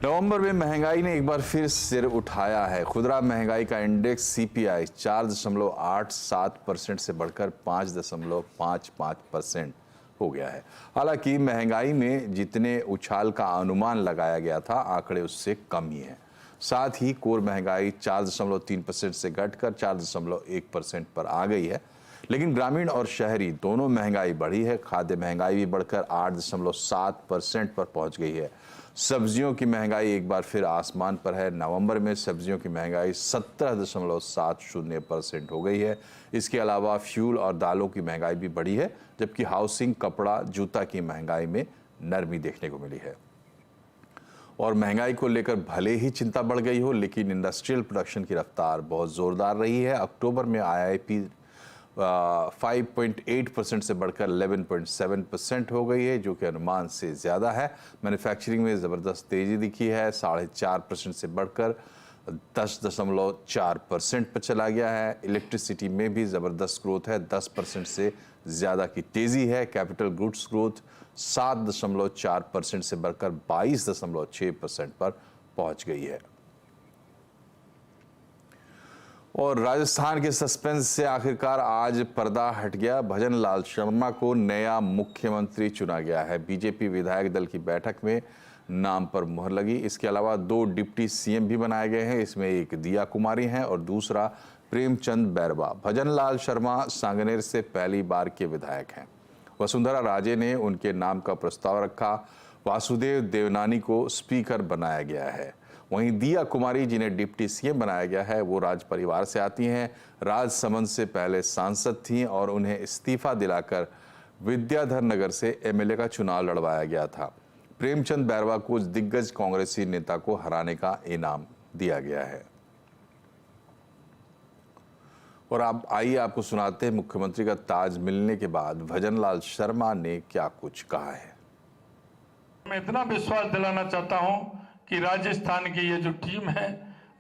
नवंबर में महंगाई ने एक बार फिर सिर उठाया है। खुदरा महंगाई का इंडेक्स सीपीआई 4.87% से बढ़कर 5.55% हो गया है। हालांकि महंगाई में जितने उछाल का अनुमान लगाया गया था, आंकड़े उससे कम ही हैं। साथ ही कोर महंगाई 4.3% से घटकर 4.1% पर आ गई है। लेकिन ग्रामीण और शहरी दोनों महंगाई बढ़ी है। खाद्य महंगाई भी बढ़कर 8.7% पर पहुंच गई है। सब्जियों की महंगाई एक बार फिर आसमान पर है। नवंबर में सब्जियों की महंगाई 17.70% हो गई है। इसके अलावा फ्यूल और दालों की महंगाई भी बढ़ी है, जबकि हाउसिंग, कपड़ा, जूता की महंगाई में नरमी देखने को मिली है। और महंगाई को लेकर भले ही चिंता बढ़ गई हो, लेकिन इंडस्ट्रियल प्रोडक्शन की रफ्तार बहुत जोरदार रही है। अक्टूबर में आईआईपी 5.8% से बढ़कर 11.7% हो गई है, जो कि अनुमान से ज़्यादा है। मैन्युफैक्चरिंग में ज़बरदस्त तेज़ी दिखी है, 4.5% से बढ़कर 10.4% पर चला गया है। इलेक्ट्रिसिटी में भी ज़बरदस्त ग्रोथ है, 10% से ज़्यादा की तेज़ी है। कैपिटल गुड्स ग्रोथ 7.4% से बढ़कर 22.6% पर पहुंच गई है। और राजस्थान के सस्पेंस से आखिरकार आज पर्दा हट गया। भजन लाल शर्मा को नया मुख्यमंत्री चुना गया है। बीजेपी विधायक दल की बैठक में नाम पर मुहर लगी। इसके अलावा 2 डिप्टी सीएम भी बनाए गए हैं। इसमें एक दिया कुमारी हैं और दूसरा प्रेमचंद बैरवा। भजन लाल शर्मा सांगनेर से पहली बार के विधायक हैं। वसुंधरा राजे ने उनके नाम का प्रस्ताव रखा। वासुदेव देवनानी को स्पीकर बनाया गया है। वहीं दिया कुमारी, जिन्हें डिप्टी सीएम बनाया गया है, वो राज परिवार से आती हैं। राजसमंद से पहले सांसद थीं और उन्हें इस्तीफा दिलाकर विद्याधर नगर से एमएलए का चुनाव लड़वाया गया था। प्रेमचंद बैरवा को दिग्गज कांग्रेसी नेता को हराने का इनाम दिया गया है। और आप आइए आपको सुनाते हैं मुख्यमंत्री का ताज मिलने के बाद भजन लाल शर्मा ने क्या कुछ कहा है। मैं इतना विश्वास दिलाना चाहता हूं कि राजस्थान की ये जो टीम है,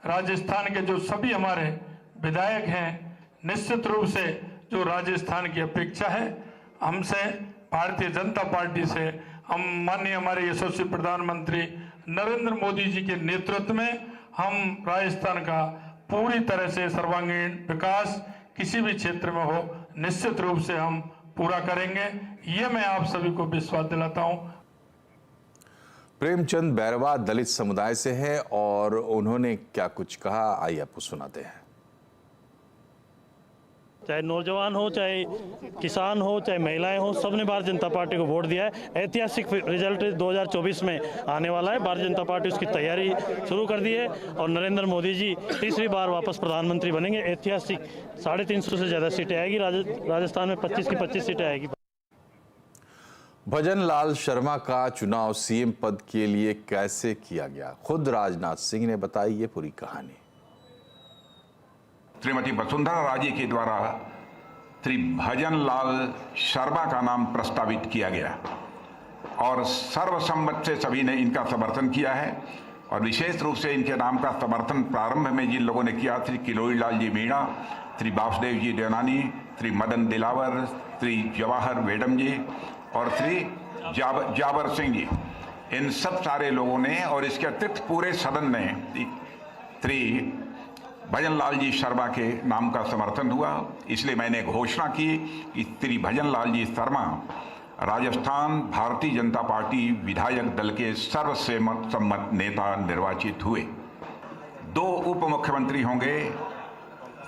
राजस्थान के जो सभी हमारे विधायक हैं, निश्चित रूप से जो राजस्थान की अपेक्षा है हमसे, भारतीय जनता पार्टी से, हम माननीय हमारे यशस्वी प्रधानमंत्री नरेंद्र मोदी जी के नेतृत्व में हम राजस्थान का पूरी तरह से सर्वांगीण विकास किसी भी क्षेत्र में हो, निश्चित रूप से हम पूरा करेंगे। ये मैं आप सभी को विश्वास दिलाता हूं। प्रेमचंद बैरवा दलित समुदाय से हैं और उन्होंने क्या कुछ कहा, आइए आपको सुनाते हैं। चाहे नौजवान हो, चाहे किसान हो, चाहे महिलाएं हो, सबने भारतीय जनता पार्टी को वोट दिया है। ऐतिहासिक रिजल्ट 2024 में आने वाला है। भारतीय जनता पार्टी उसकी तैयारी शुरू कर दी है और नरेंद्र मोदी जी तीसरी बार वापस प्रधानमंत्री बनेंगे। ऐतिहासिक 350 से ज़्यादा सीटें आएगी। राजस्थान में 25 की 25 सीटें आएगी। भजन लाल शर्मा का चुनाव सीएम पद के लिए कैसे किया गया, खुद राजनाथ सिंह ने बताई ये पूरी कहानी। श्रीमती वसुंधरा राजे के द्वारा श्री भजन लाल शर्मा का नाम प्रस्तावित किया गया और सर्वसम्मत से सभी ने इनका समर्थन किया है। और विशेष रूप से इनके नाम का समर्थन प्रारंभ में जिन लोगों ने किया, श्री किरोड़ी लाल जी मीणा, श्री वासुदेव जी देवनानी, श्री मदन दिलावर, श्री जवाहर वेडम जी और श्री जाबर सिंह जी, इन सब सारे लोगों ने और इसके अतिरिक्त पूरे सदन ने श्री भजन लाल जी शर्मा के नाम का समर्थन हुआ। इसलिए मैंने घोषणा की कि श्री भजन लाल जी शर्मा राजस्थान भारतीय जनता पार्टी विधायक दल के सर्वसम्मत नेता निर्वाचित हुए। 2 उप मुख्यमंत्री होंगे,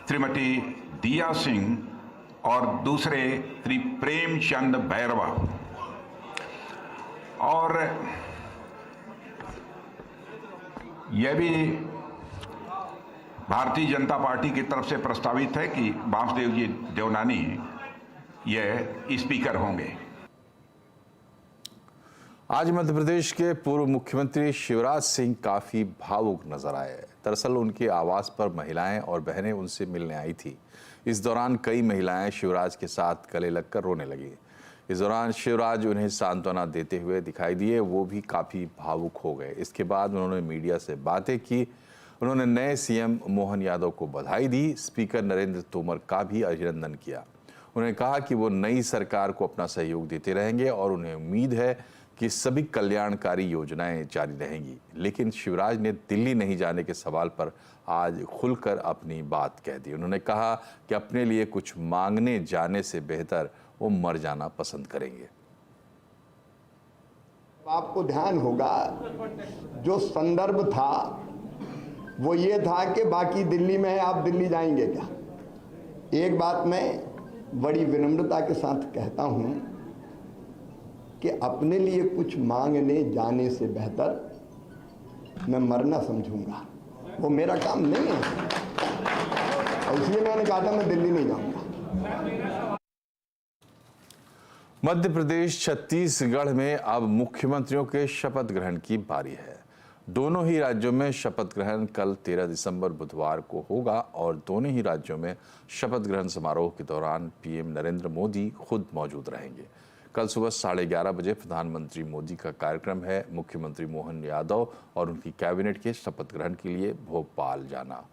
श्रीमती दिया सिंह और दूसरे श्री प्रेमचंद बैरवा। और यह भी भारतीय जनता पार्टी की तरफ से प्रस्तावित है कि वासुदेव जी देवनानी यह स्पीकर होंगे। आज मध्य प्रदेश के पूर्व मुख्यमंत्री शिवराज सिंह काफी भावुक नजर आए। दरअसल उनके आवास पर महिलाएं और बहनें उनसे मिलने आई थी। इस दौरान कई महिलाएं शिवराज के साथ गले लगकर रोने लगी। इस दौरान शिवराज उन्हें सांत्वना देते हुए दिखाई दिए, वो भी काफ़ी भावुक हो गए। इसके बाद उन्होंने मीडिया से बातें की। उन्होंने नए सीएम मोहन यादव को बधाई दी। स्पीकर नरेंद्र तोमर का भी अभिनंदन किया। उन्होंने कहा कि वो नई सरकार को अपना सहयोग देते रहेंगे और उन्हें उम्मीद है कि सभी कल्याणकारी योजनाएं जारी रहेंगी। लेकिन शिवराज ने दिल्ली नहीं जाने के सवाल पर आज खुलकर अपनी बात कह दी। उन्होंने कहा कि अपने लिए कुछ मांगने जाने से बेहतर वो मर जाना पसंद करेंगे। आपको ध्यान होगा जो संदर्भ था वो ये था कि बाकी दिल्ली में है, आप दिल्ली जाएंगे क्या। एक बात मैं बड़ी विनम्रता के साथ कहता हूं कि अपने लिए कुछ मांगने जाने से बेहतर मैं मरना समझूंगा, वो मेरा काम नहीं है। और इसलिए मैंने कहा था मैं दिल्ली नहीं जाऊंगा। मध्य प्रदेश छत्तीसगढ़ में अब मुख्यमंत्रियों के शपथ ग्रहण की बारी है। दोनों ही राज्यों में शपथ ग्रहण कल 13 दिसंबर बुधवार को होगा और दोनों ही राज्यों में शपथ ग्रहण समारोह के दौरान पीएम नरेंद्र मोदी खुद मौजूद रहेंगे। कल सुबह 11:30 बजे प्रधानमंत्री मोदी का कार्यक्रम है मुख्यमंत्री मोहन यादव और उनकी कैबिनेट के शपथ ग्रहण के लिए भोपाल जाना।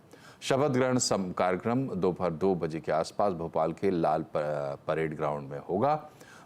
शपथ ग्रहण कार्यक्रम दोपहर 2 बजे के आसपास भोपाल के लाल परेड ग्राउंड में होगा।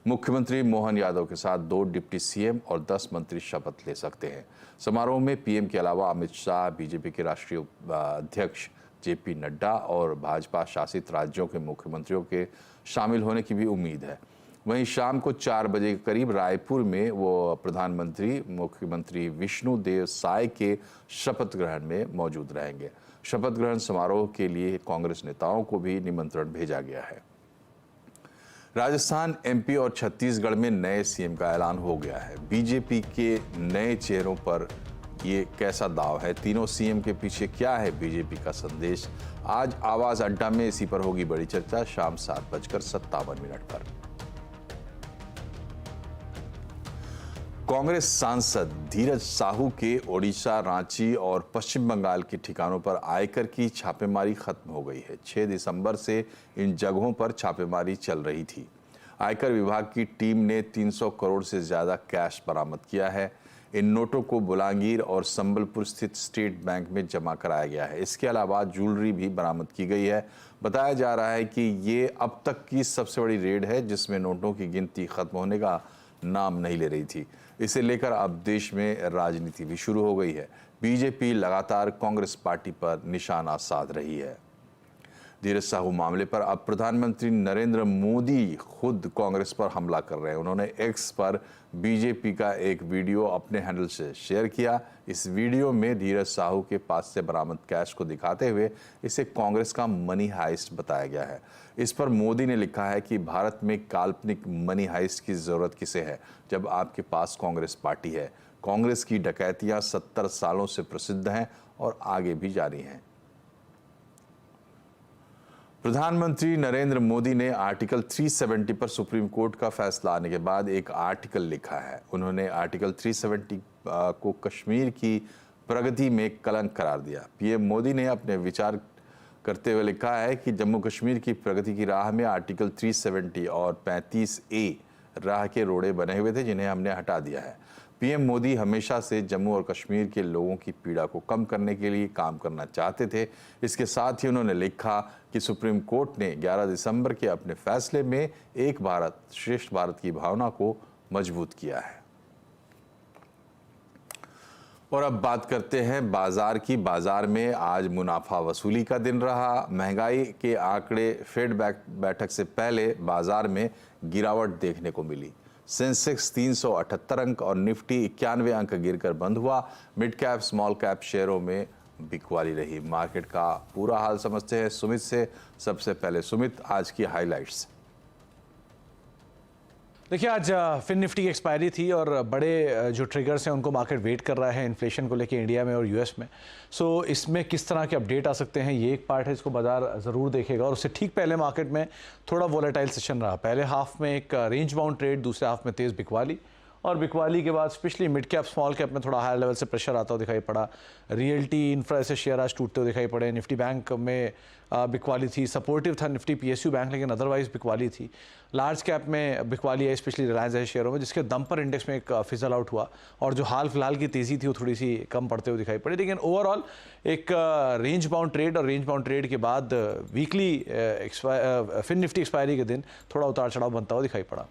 मुख्यमंत्री मोहन यादव के साथ 2 डिप्टी सीएम और 10 मंत्री शपथ ले सकते हैं। समारोह में पीएम के अलावा अमित शाह, बीजेपी के राष्ट्रीय अध्यक्ष जेपी नड्डा और भाजपा शासित राज्यों के मुख्यमंत्रियों के शामिल होने की भी उम्मीद है। वहीं शाम को 4 बजे के करीब रायपुर में वो प्रधानमंत्री मुख्यमंत्री विष्णुदेव साय के शपथ ग्रहण में मौजूद रहेंगे। शपथ ग्रहण समारोह के लिए कांग्रेस नेताओं को भी निमंत्रण भेजा गया है। राजस्थान, एमपी और छत्तीसगढ़ में नए सीएम का ऐलान हो गया है। बीजेपी के नए चेहरों पर ये कैसा दाव है, तीनों सीएम के पीछे क्या है बीजेपी का संदेश, आज आवाज अड्डा में इसी पर होगी बड़ी चर्चा शाम 7:57 पर। कांग्रेस सांसद धीरज साहू के ओडिशा, रांची और पश्चिम बंगाल के ठिकानों पर आयकर की छापेमारी खत्म हो गई है। 6 दिसंबर से इन जगहों पर छापेमारी चल रही थी। आयकर विभाग की टीम ने 300 करोड़ से ज्यादा कैश बरामद किया है। इन नोटों को बुलांगीर और संबलपुर स्थित स्टेट बैंक में जमा कराया गया है। इसके अलावा ज्वेलरी भी बरामद की गई है। बताया जा रहा है कि ये अब तक की सबसे बड़ी रेड है जिसमें नोटों की गिनती खत्म होने का नाम नहीं ले रही थी। इसे लेकर अब देश में राजनीति भी शुरू हो गई है। बीजेपी लगातार कांग्रेस पार्टी पर निशाना साध रही है। धीरज साहू मामले पर अब प्रधानमंत्री नरेंद्र मोदी खुद कांग्रेस पर हमला कर रहे हैं। उन्होंने एक्स पर बीजेपी का एक वीडियो अपने हैंडल से शेयर किया। इस वीडियो में धीरज साहू के पास से बरामद कैश को दिखाते हुए इसे कांग्रेस का मनी हाइस्ट बताया गया है। इस पर मोदी ने लिखा है कि भारत में काल्पनिक मनी हाइस्ट की जरूरत किसे है जब आपके पास कांग्रेस पार्टी है। कांग्रेस की डकैतियां 70 सालों से प्रसिद्ध हैं और आगे भी जारी हैं। प्रधानमंत्री नरेंद्र मोदी ने आर्टिकल 370 पर सुप्रीम कोर्ट का फैसला आने के बाद एक आर्टिकल लिखा है। उन्होंने आर्टिकल 370 को कश्मीर की प्रगति में कलंक करार दिया। पीएम मोदी ने अपने विचार करते हुए लिखा है कि जम्मू कश्मीर की प्रगति की राह में आर्टिकल 370 और 35A राह के रोड़े बने हुए थे जिन्हें हमने हटा दिया है। पीएम मोदी हमेशा से जम्मू और कश्मीर के लोगों की पीड़ा को कम करने के लिए काम करना चाहते थे। इसके साथ ही उन्होंने लिखा कि सुप्रीम कोर्ट ने 11 दिसंबर के अपने फैसले में एक भारत श्रेष्ठ भारत की भावना को मजबूत किया है। और अब बात करते हैं बाजार की। बाजार में आज मुनाफा वसूली का दिन रहा। महंगाई के आंकड़े फेड बैठक से पहले बाजार में गिरावट देखने को मिली। सेंसेक्स 378 अंक और निफ्टी 91 अंक गिरकर बंद हुआ। मिड कैप स्मॉल कैप शेयरों में बिकवाली रही। मार्केट का पूरा हाल समझते हैं सुमित से। सबसे पहले सुमित, आज की हाइलाइट्स। देखिए, आज फिन निफ्टी की एक्सपायरी थी और बड़े जो ट्रिगर्स हैं उनको मार्केट वेट कर रहा है इन्फ्लेशन को लेके इंडिया में और यूएस में। सो इसमें किस तरह के अपडेट आ सकते हैं ये एक पार्ट है, इसको बाजार ज़रूर देखेगा। और उससे ठीक पहले मार्केट में थोड़ा वोलेटाइल सेशन रहा। पहले हाफ में एक रेंज बाउंड ट्रेड, दूसरे हाफ में तेज़ बिकवाली और बिकवाली के बाद specially mid cap small cap में थोड़ा हायर लेवल से प्रेशर आता हुआ दिखाई पड़ा। रियल्टी इंफ्रा ऐसे शेयर आज टूटते हुए दिखाई पड़े। निफ्टी बैंक में बिकवाली थी, सपोर्टिव था निफ्टी पीएसयू बैंक, लेकिन अदरवाइज बिकवाली थी। लार्ज कैप में बिकवाली है, स्पेशली रिलायंस ऐसे शेयरों में, जिसके दम पर इंडेक्स में एक फिजल आउट हुआ और जो हाल फिलहाल की तेज़ी थी वो थोड़ी सी कम पड़ते हुए दिखाई पड़ी। लेकिन ओवरऑल एक रेंज बाउंड ट्रेड और रेंज बाउंड ट्रेड के बाद वीकली फिन निफ्टी एक्सपायरी के दिन थोड़ा उतार चढ़ाव बनता हुआ दिखाई पड़ा।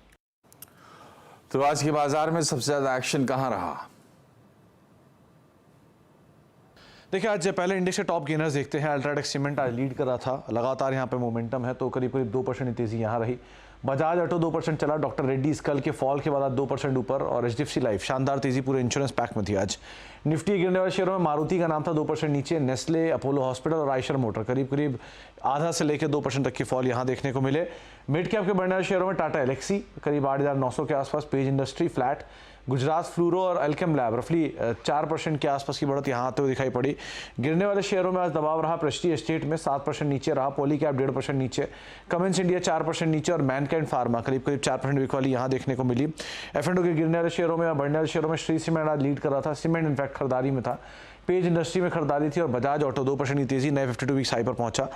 तो आज के बाजार में सबसे ज्यादा एक्शन कहां रहा? देखिए, आज पहले इंडेक्स के टॉप गेनर्स देखते हैं। अल्ट्राटेक सीमेंट आज लीड कर रहा था, लगातार यहाँ पे मोमेंटम है, तो करीब करीब 2% तेजी यहाँ रही। बजाज ऑटो 2% चला, डॉक्टर रेड्डीज कल के फॉल के बाद 2% ऊपर, और एचडीएफसी लाइफ शानदार तेजी पूरे इंश्योरेंस पैक में थी आज। निफ्टी गिरने वाले शेयरों में मारुति का नाम था 2% नीचे, नेस्ले, अपोलो हॉस्पिटल और आयशर मोटर करीब करीब आधा से लेकर 2% तक की फॉल यहाँ देखने को मिले। मिड कैप के बढ़ने वाले शेयरों में टाटा एलेक्सी करीब 8,900 के आसपास, page industry flat, Gujarat fluoro और अल्केम लैब रफली 4% के आसपास की बढ़त यहाँ आते हुए दिखाई पड़ी। गिरने वाले शेयरों में आज दबाव रहा प्रेस्टीज एस्टेट में 7% नीचे रहा, पॉलीकैब 1.5% नीचे, कमिंस इंडिया 4% नीचे और मैनकाइंड फार्मा करीब करीब 4% बिकवाली यहाँ देखने को मिली। F&O के गिरने वाले शेयरों में या बढ़ने वाले शेयरों में श्री सीमेंट आज लीड कर रहा था, सीमेंट इनफैक्ट खरीदारी में था, पेज इंडस्ट्री में खरीदारी थी और बजाज ऑटो 2% की तेजी नए 52 वीक्स हाई पर पहुंचा।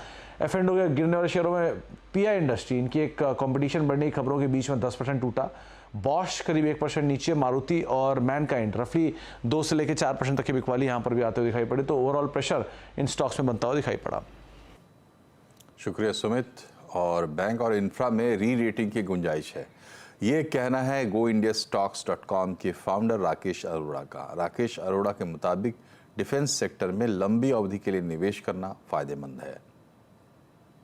F&O के गिरने वाले शेयरों में पीआई इंडस्ट्री, इनकी एक कंपटीशन बढ़ने की खबरों के बीच में 10% टूटा, बॉश करीब 1% नीचे, मारुति और मैनकाइंड रफली 2 से लेकर 4% तक की बिकवाली यहाँ पर भी आते हुए दिखाई पड़ी। तो ओवरऑल प्रेशर इन स्टॉक्स में बनता हुआ दिखाई पड़ा। शुक्रिया सुमित। और बैंक और इंफ्रा में री रेटिंग की गुंजाइश है, ये कहना है goindiastocks.com के फाउंडर राकेश अरोड़ा का। राकेश अरोड़ा के मुताबिक डिफेंस सेक्टर में लंबी अवधि के लिए निवेश करना फायदेमंद है।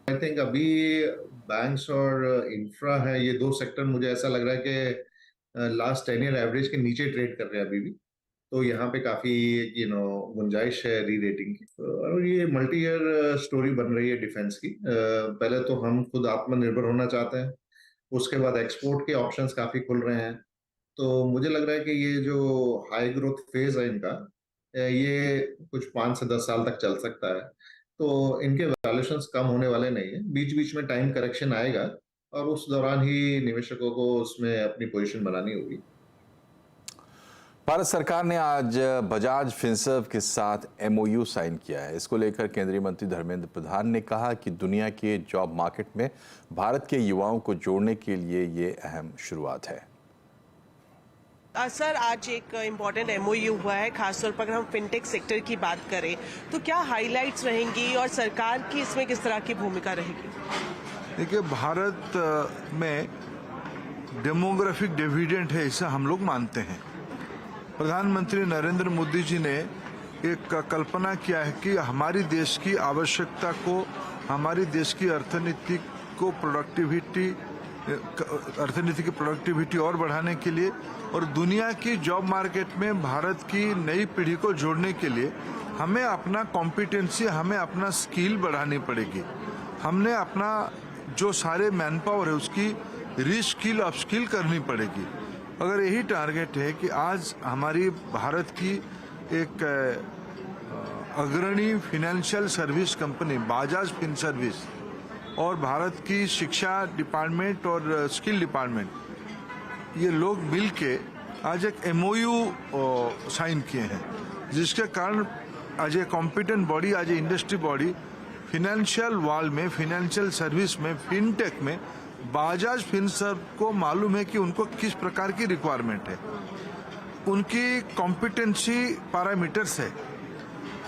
आई थिंक अभी बैंक्स और इंफ्रा है, ये दो सेक्टर मुझे ऐसा लग रहा है कि लास्ट 10 ईयर एवरेज के नीचे ट्रेड कर रहे हैं अभी भी, तो यहाँ पे काफी गुंजाइश है री रेटिंग की। और ये मल्टी ईयर स्टोरी बन रही है डिफेंस की। पहले तो हम खुद आत्मनिर्भर होना चाहते हैं, उसके बाद एक्सपोर्ट के ऑप्शंस काफी खुल रहे हैं, तो मुझे लग रहा है कि ये जो हाई ग्रोथ फेज है इनका, ये कुछ 5 से 10 साल तक चल सकता है, तो इनके वैल्यूएशंस कम होने वाले नहीं है। बीच बीच में टाइम करेक्शन आएगा और उस दौरान ही निवेशकों को उसमें अपनी पोजीशन बनानी होगी। भारत सरकार ने आज बजाज फिनसर्व के साथ MOU साइन किया है। इसको लेकर केंद्रीय मंत्री धर्मेंद्र प्रधान ने कहा कि दुनिया के जॉब मार्केट में भारत के युवाओं को जोड़ने के लिए ये अहम शुरुआत है। सर, आज एक इम्पॉर्टेंट MOU हुआ है, खासतौर पर अगर हम फिनटेक सेक्टर की बात करें तो क्या हाइलाइट्स रहेंगी और सरकार की इसमें किस तरह की भूमिका रहेगी? देखिए, भारत में डेमोग्राफिक डिविडेंड है, इसे हम लोग मानते हैं। प्रधानमंत्री नरेंद्र मोदी जी ने एक कल्पना किया है कि हमारी देश की आवश्यकता को, हमारी देश की अर्थनीति की प्रोडक्टिविटी और बढ़ाने के लिए और दुनिया की जॉब मार्केट में भारत की नई पीढ़ी को जोड़ने के लिए हमें अपना कॉम्पिटेंसी, हमें अपना स्किल बढ़ानी पड़ेगी। हमने अपना जो सारे मैन पावर है उसकी रीस्किल अपस्किल करनी पड़ेगी। अगर यही टारगेट है कि आज हमारी भारत की एक अग्रणी फाइनेंशियल सर्विस कंपनी बजाज फिनसर्विस और भारत की शिक्षा डिपार्टमेंट और स्किल डिपार्टमेंट, ये लोग मिलके आज एक MOU साइन किए हैं, जिसके कारण आज ए कॉम्पिटेंट बॉडी, आज ए इंडस्ट्री बॉडी फाइनेंशियल वर्ल्ड में, फाइनेंशियल सर्विस में, फिनटेक में बजाज फिनसर्व को मालूम है कि उनको किस प्रकार की रिक्वायरमेंट है, उनकी कॉम्पिटेंसी पैरामीटर्स है।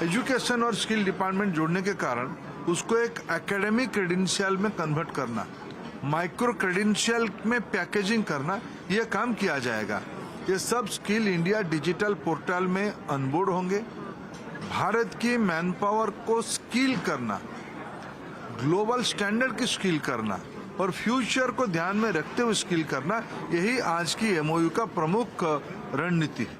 एजुकेशन और स्किल डिपार्टमेंट जोड़ने के कारण उसको एक एकेडमिक क्रेडेंशियल में कन्वर्ट करना, माइक्रो क्रेडेंशियल में पैकेजिंग करना, ये काम किया जाएगा। ये सब स्किल इंडिया डिजिटल पोर्टल में अनबोर्ड होंगे। भारत की मैन पावर को स्किल करना, ग्लोबल स्टैंडर्ड की स्किल करना और फ्यूचर को ध्यान में रखते हुए स्किल करना, यही आज की MOU का प्रमुख रणनीति है।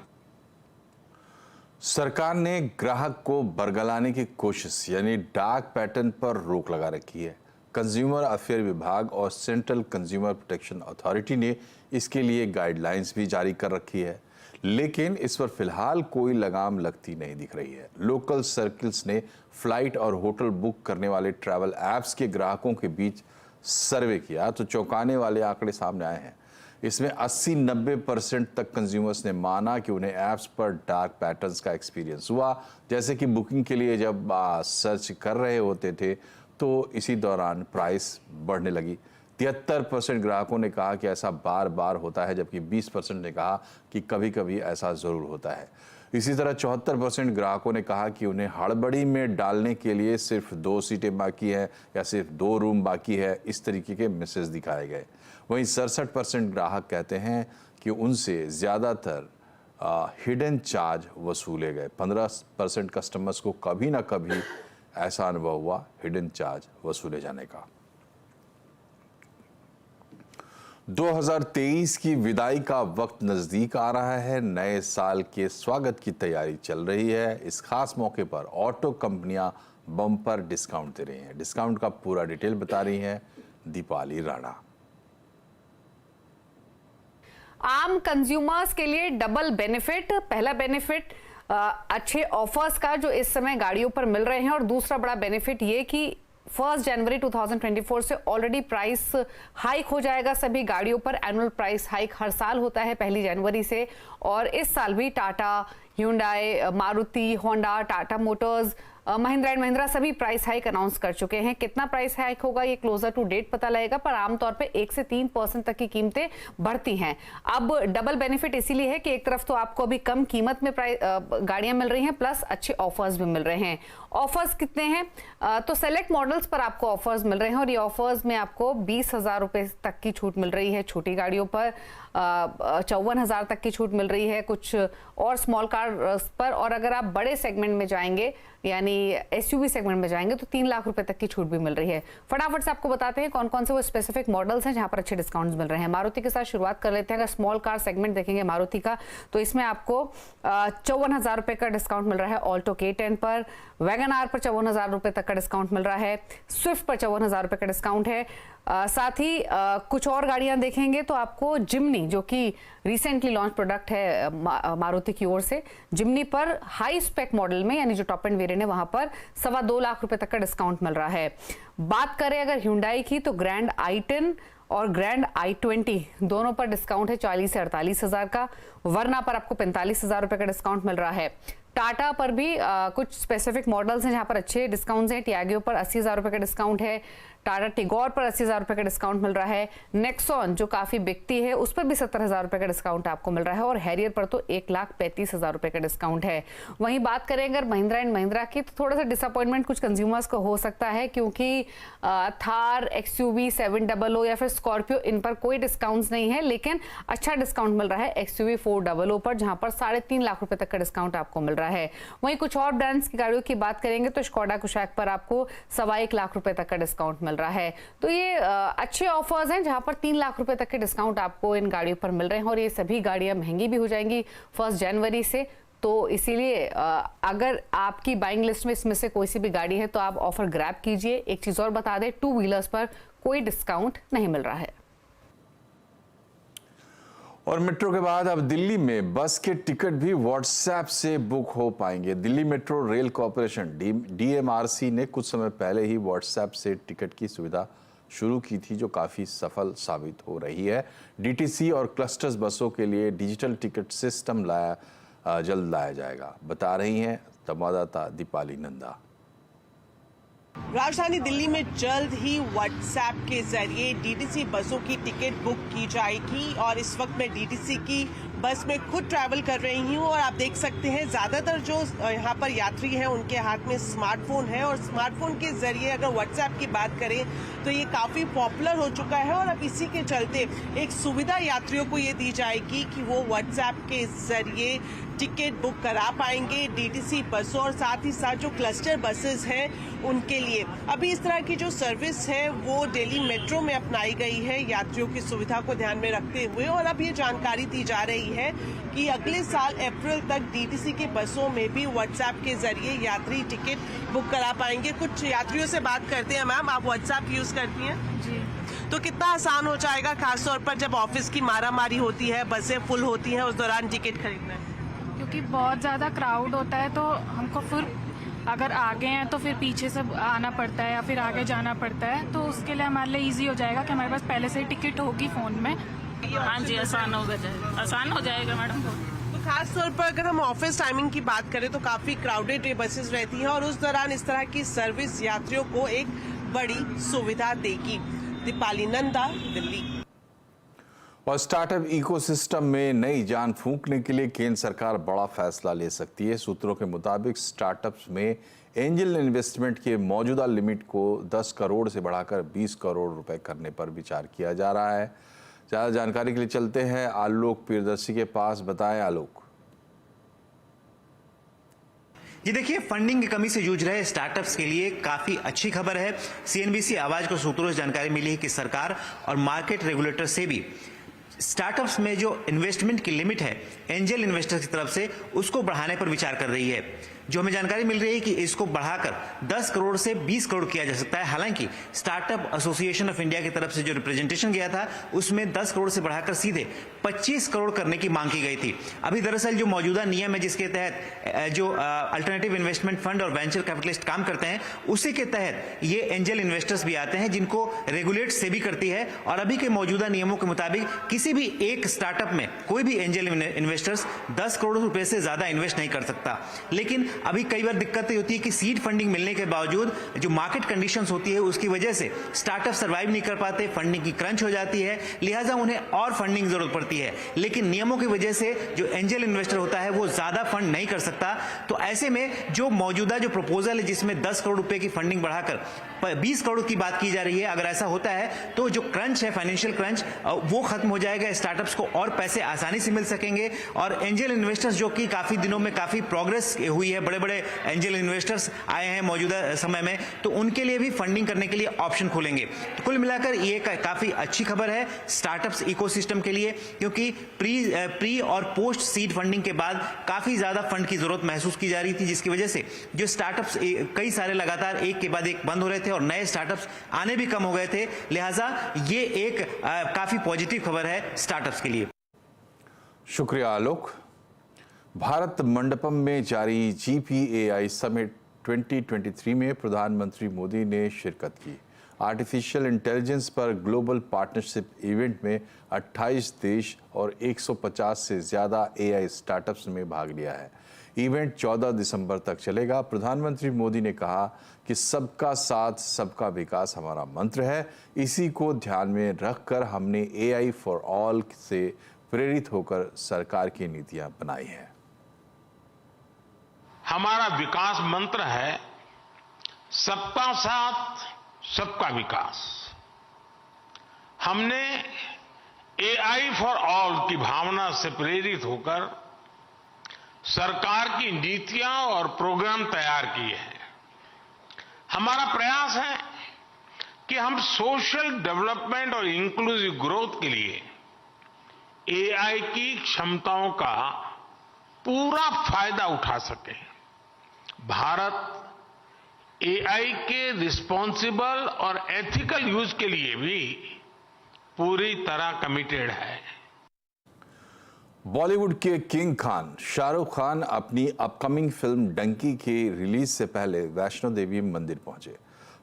सरकार ने ग्राहक को बरगलाने की कोशिश यानी डार्क पैटर्न पर रोक लगा रखी है। कंज्यूमर अफेयर विभाग और सेंट्रल कंज्यूमर प्रोटेक्शन अथॉरिटी ने इसके लिए गाइडलाइंस भी जारी कर रखी है, लेकिन इस पर फिलहाल कोई लगाम लगती नहीं दिख रही है। लोकल सर्किल्स ने फ्लाइट और होटल बुक करने वाले ट्रैवल ऐप्स के ग्राहकों के बीच सर्वे किया तो चौंकाने वाले आंकड़े सामने आए हैं। इसमें 80-90% तक कंज्यूमर्स ने माना कि उन्हें ऐप्स पर डार्क पैटर्न्स का एक्सपीरियंस हुआ। जैसे कि बुकिंग के लिए जब सर्च कर रहे होते थे तो इसी दौरान प्राइस बढ़ने लगी। 73% ग्राहकों ने कहा कि ऐसा बार बार होता है, जबकि 20% ने कहा कि कभी कभी ऐसा ज़रूर होता है। इसी तरह 74% ग्राहकों ने कहा कि उन्हें हड़बड़ी में डालने के लिए सिर्फ 2 सीटें बाकी हैं या सिर्फ 2 रूम बाकी है, इस तरीके के मैसेज दिखाए गए। वहीं 67% ग्राहक कहते हैं कि उनसे ज़्यादातर हिडन चार्ज वसूले गए। 15% कस्टमर्स को कभी ना कभी ऐसा अनुभव हुआ हिडन चार्ज वसूले जाने का। 2023 की विदाई का वक्त नज़दीक आ रहा है। नए साल के स्वागत की तैयारी चल रही है। इस खास मौके पर ऑटो कंपनियां बम्पर डिस्काउंट दे रही हैं। डिस्काउंट का पूरा डिटेल बता रही हैं दीपाली राणा। आम कंज्यूमर्स के लिए डबल बेनिफिट। पहला बेनिफिट अच्छे ऑफर्स का जो इस समय गाड़ियों पर मिल रहे हैं, और दूसरा बड़ा बेनिफिट ये कि 1 जनवरी 2024 से ऑलरेडी प्राइस हाइक हो जाएगा सभी गाड़ियों पर। एनुअल प्राइस हाइक हर साल होता है 1 जनवरी से, और इस साल भी Tata, Hyundai, Maruti, Honda, Tata Motors, Mahindra and Mahindra सभी प्राइस हाइक अनाउंस कर चुके हैं। कितना प्राइस हाइक होगा ये क्लोजर टू डेट पता लगेगा, पर आमतौर पे 1 से 3% तक की कीमतें बढ़ती हैं। अब डबल बेनिफिट इसीलिए है कि एक तरफ तो आपको अभी कम कीमत में गाड़ियां मिल रही हैं, प्लस अच्छे ऑफर्स भी मिल रहे हैं। ऑफर्स कितने हैं? तो सेलेक्ट मॉडल्स पर आपको ऑफर्स मिल रहे हैं, और ये ऑफर्स में आपको 20,000 रुपए तक की छूट मिल रही है छोटी गाड़ियों पर, 54,000 तक की छूट मिल रही है कुछ और स्मॉल कार पर, और अगर आप बड़े सेगमेंट में जाएंगे यानी एसयूवी सेगमेंट में जाएंगे तो 3 लाख रुपए तक की छूट भी मिल रही है। फटाफट से आपको बताते हैं कौन कौन से वो स्पेसिफिक मॉडल्स हैं जहां पर अच्छे डिस्काउंट्स मिल रहे हैं। मारुति के साथ शुरुआत कर लेते हैं। अगर स्मॉल कार सेगमेंट देखेंगे मारुति का, तो इसमें आपको 54,000 रुपए का डिस्काउंट मिल रहा है ऑल्टो K10 पर, वैगन आर पर 54,000 रुपए तक का डिस्काउंट मिल रहा है, स्विफ्ट पर 54,000 रुपए का डिस्काउंट है। साथ ही कुछ और गाड़ियां देखेंगे तो आपको जिम्नी, जो कि रिसेंटली लॉन्च प्रोडक्ट है मारुति की ओर से, जिम्नी पर हाई स्पेक मॉडल में यानी जो टॉप एंड वेरिएंट है वहां पर 2.25 लाख रुपए तक का डिस्काउंट मिल रहा है। बात करें अगर ह्यूंडई की, तो ग्रैंड i10 और ग्रैंड i20 दोनों पर डिस्काउंट है 40 से 48,000 का। वरना पर आपको 45,000 रुपए का डिस्काउंट मिल रहा है। टाटा पर भी कुछ स्पेसिफिक मॉडल्स हैं जहां पर अच्छे डिस्काउंट्स हैं। टियागो पर 80,000 रुपए का डिस्काउंट है, टाटा टिगोर पर 80,000 रुपए का डिस्काउंट मिल रहा है, नेक्सॉन जो काफी बिकती है उस पर भी 70,000 रुपए का डिस्काउंट आपको मिल रहा है, और हैरियर पर तो 1,35,000 रुपए का डिस्काउंट है। वहीं बात करें अगर महिंद्रा एंड महिंद्रा की, तो थोड़ा सा डिसअपॉइंटमेंट कुछ कंज्यूमर्स को हो सकता है, क्योंकि थार, XUV 700 या फिर स्कॉर्पियो, इन पर कोई डिस्काउंट्स नहीं है, लेकिन अच्छा डिस्काउंट मिल रहा है XUV 400 पर, जहां पर 3.5 लाख रुपए तक का डिस्काउंट आपको मिल रहा है। वहीं कुछ और ब्रांड्स की गाड़ियों की बात करेंगे तो स्कोडा कुशाक पर आपको 1.25 लाख रुपए तक का डिस्काउंट मिल रहा है। तो ये अच्छे ऑफर्स हैं जहां पर 3 लाख रुपए तक के डिस्काउंट आपको इन गाड़ियों पर मिल रहे हैं, और ये सभी गाड़ियां महंगी भी हो जाएंगी 1 जनवरी से। तो इसीलिए अगर आपकी बाइंग लिस्ट में इसमें से कोई सी भी गाड़ी है तो आप ऑफर ग्रैब कीजिए। एक चीज और बता दें, 2 व्हीलर्स पर कोई डिस्काउंट नहीं मिल रहा है। और मेट्रो के बाद अब दिल्ली में बस के टिकट भी व्हाट्सएप से बुक हो पाएंगे। Delhi metro rail corporation DMRC ने कुछ समय पहले ही व्हाट्सएप से टिकट की सुविधा शुरू की थी, जो काफ़ी सफल साबित हो रही है। DTC और क्लस्टर्स बसों के लिए डिजिटल टिकट सिस्टम जल्द लाया जाएगा, बता रही हैं संवाददाता दीपाली नंदा। राजधानी दिल्ली में जल्द ही व्हाट्सएप के जरिए DTC बसों की टिकट बुक की जाएगी, और इस वक्त मैं DTC की बस में खुद ट्रैवल कर रही हूँ, और आप देख सकते हैं ज्यादातर जो यहाँ पर यात्री हैं उनके हाथ में स्मार्टफोन है, और स्मार्टफोन के जरिए अगर व्हाट्सएप की बात करें तो ये काफी पॉपुलर हो चुका है, और अब इसी के चलते एक सुविधा यात्रियों को ये दी जाएगी कि वो व्हाट्सएप के जरिए टिकट बुक करा पाएंगे DTC बसों, और साथ ही साथ जो क्लस्टर बसेस हैं उनके लिए। अभी इस तरह की जो सर्विस है वो दिल्ली मेट्रो में अपनाई गई है यात्रियों की सुविधा को ध्यान में रखते हुए, और अब ये जानकारी दी जा रही है कि अगले साल अप्रैल तक DTC की बसों में भी व्हाट्सएप के जरिए यात्री टिकट बुक करा पाएंगे। कुछ यात्रियों से बात करते हैं। मैम, आप व्हाट्सएप यूज करती हैं? जी। तो कितना आसान हो जाएगा, खासतौर पर जब ऑफिस की मारामारी होती है, बसें फुल होती हैं, उस दौरान टिकट खरीदना है? क्योंकि बहुत ज़्यादा क्राउड होता है, तो हमको फिर अगर आगे हैं तो फिर पीछे से आना पड़ता है या फिर आगे जाना पड़ता है, तो उसके लिए हमारे लिए इजी हो जाएगा कि हमारे पास पहले से ही टिकट होगी फ़ोन में। हाँ जी, आसान हो जाएगा मैडम। तो खास तौर पर अगर हम ऑफिस टाइमिंग की बात करें तो काफ़ी क्राउडेड ये बसेस रहती हैं, और उस दौरान इस तरह की सर्विस यात्रियों को एक बड़ी सुविधा देगी। दीपाली नंदा, दिल्ली। और स्टार्टअप इकोसिस्टम में नई जान फूंकने के लिए केंद्र सरकार बड़ा फैसला ले सकती है। सूत्रों के मुताबिक स्टार्टअप्स में एंजल इन्वेस्टमेंट के मौजूदा लिमिट को 10 करोड़ से बढ़ाकर 20 करोड़ रुपए करने पर विचार किया जा रहा है। ज़्यादा जानकारी के लिए चलते हैं आलोक प्रियदर्शी के पास। बताएं आलोक। जी देखिए, फंडिंग की कमी से जूझ रहे स्टार्टअप्स के लिए काफी अच्छी खबर है। सीएनबीसी आवाज को सूत्रों से जानकारी मिली है कि सरकार और मार्केट रेगुलेटर से भी स्टार्टअप्स में जो इन्वेस्टमेंट की लिमिट है एंजल इन्वेस्टर्स की तरफ से उसको बढ़ाने पर विचार कर रही है। जो हमें जानकारी मिल रही है कि इसको बढ़ाकर 10 करोड़ से 20 करोड़ किया जा सकता है। हालांकि स्टार्टअप एसोसिएशन ऑफ इंडिया की तरफ से जो रिप्रेजेंटेशन गया था उसमें 10 करोड़ से बढ़ाकर सीधे 25 करोड़ करने की मांग की गई थी। अभी दरअसल जो मौजूदा नियम है जिसके तहत जो अल्टरनेटिव इन्वेस्टमेंट फंड और वेंचर कैपिटलिस्ट काम करते हैं उसी के तहत ये एंजल इन्वेस्टर्स भी आते हैं जिनको रेगुलेट सेबी करती है। और अभी के मौजूदा नियमों के मुताबिक किसी भी एक स्टार्टअप में कोई भी एंजल इन्वेस्टर्स 10 करोड़ रुपए से ज्यादा इन्वेस्ट नहीं कर सकता। लेकिन अभी कई बार दिक्कत होती है कि सीड फंडिंग मिलने के बावजूद जो मार्केट कंडीशंस होती है उसकी वजह से स्टार्टअप सर्वाइव नहीं कर पाते, फंडिंग की क्रंच हो जाती है, लिहाजा उन्हें और फंडिंग जरूरत पड़ती है। लेकिन नियमों की वजह से जो एंजल इन्वेस्टर होता है वो ज्यादा फंड नहीं कर सकता। तो ऐसे में जो मौजूदा जो प्रपोजल है जिसमें 10 करोड़ रुपए की फंडिंग बढ़ाकर 20 करोड़ की बात की जा रही है, अगर ऐसा होता है तो जो क्रंच है, फाइनेंशियल क्रंच, वो खत्म हो जाएगा। स्टार्टअप्स को और पैसे आसानी से मिल सकेंगे और एंजल इन्वेस्टर्स जो कि काफी दिनों में काफी प्रोग्रेस हुई है, बड़े बड़े एंजल इन्वेस्टर्स आए हैं मौजूदा समय में, तो उनके लिए भी फंडिंग करने के लिए ऑप्शन खुलेंगे। तो कुल मिलाकर ये काफी अच्छी खबर है स्टार्टअप्स इकोसिस्टम के लिए, क्योंकि प्री और पोस्ट सीड फंडिंग के बाद काफी ज्यादा फंड की जरूरत महसूस की जा रही थी, जिसकी वजह से जो स्टार्टअप्स कई सारे लगातार एक के बाद एक बंद हो रहे थे और नए स्टार्टअप्स आने भी कम हो गए थे। लिहाजा ये एक काफी पॉजिटिव खबर है स्टार्टअप्स के लिए। शुक्रिया आलोक। भारत मंडपम में जारी GPAI समिट 2023 में प्रधानमंत्री मोदी ने शिरकत की। आर्टिफिशियल इंटेलिजेंस पर ग्लोबल पार्टनरशिप इवेंट में 28 देश और 150 से ज़्यादा AI स्टार्टअप्स में भाग लिया है। इवेंट 14 दिसंबर तक चलेगा। प्रधानमंत्री मोदी ने कहा कि सबका साथ सबका विकास हमारा मंत्र है। इसी को ध्यान में रखकर हमने AI फॉर ऑल से प्रेरित होकर सरकार की नीतियां बनाई हैं। हमारा विकास मंत्र है सबका साथ सबका विकास। हमने AI फॉर ऑल की भावना से प्रेरित होकर सरकार की नीतियां और प्रोग्राम तैयार किए हैं। हमारा प्रयास है कि हम सोशल डेवलपमेंट और इंक्लूसिव ग्रोथ के लिए AI की क्षमताओं का पूरा फायदा उठा सके। भारत AI के रिस्पॉन्सिबल और एथिकल यूज के लिए भी पूरी तरह कमिटेड है। बॉलीवुड के किंग खान शाहरुख खान अपनी अपकमिंग फिल्म डंकी के रिलीज से पहले वैष्णो देवी मंदिर पहुंचे।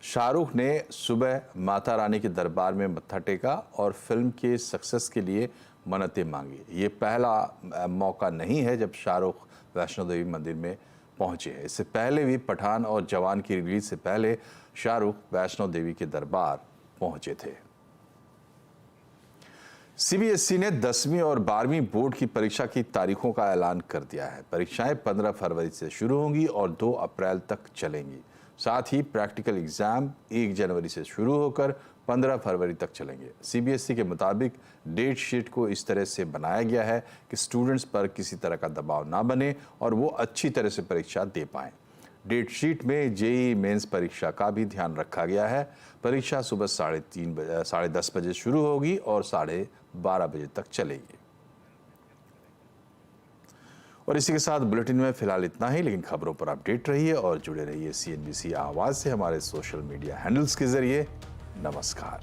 शाहरुख ने सुबह माता रानी के दरबार में मत्था टेका और फिल्म के सक्सेस के लिए मन्नतें मांगी। ये पहला मौका नहीं है जब शाहरुख वैष्णो देवी मंदिर में पहुंचे हैं। इससे पहले भी पठान और जवान की रिलीज से पहले शाहरुख वैष्णो देवी के दरबार पहुंचे थे। CBSE ने 10वीं और 12वीं बोर्ड की परीक्षा की तारीखों का ऐलान कर दिया है। परीक्षाएं 15 फरवरी से शुरू होंगी और 2 अप्रैल तक चलेंगी। साथ ही प्रैक्टिकल एग्जाम 1 जनवरी से शुरू होकर 15 फरवरी तक चलेंगे। CBSE के मुताबिक डेट शीट को इस तरह से बनाया गया है कि स्टूडेंट्स पर किसी तरह का दबाव ना बने और वो अच्छी तरह से परीक्षा दे पाएं। डेट शीट में JEE मेंस परीक्षा का भी ध्यान रखा गया है। परीक्षा सुबह 10:30 बजे शुरू होगी और 12:30 बजे तक चलेगी। और इसी के साथ बुलेटिन में फिलहाल इतना ही, लेकिन खबरों पर अपडेट रहिए और जुड़े रहिए CNBC आवाज से हमारे सोशल मीडिया हैंडल्स के जरिए। नमस्कार।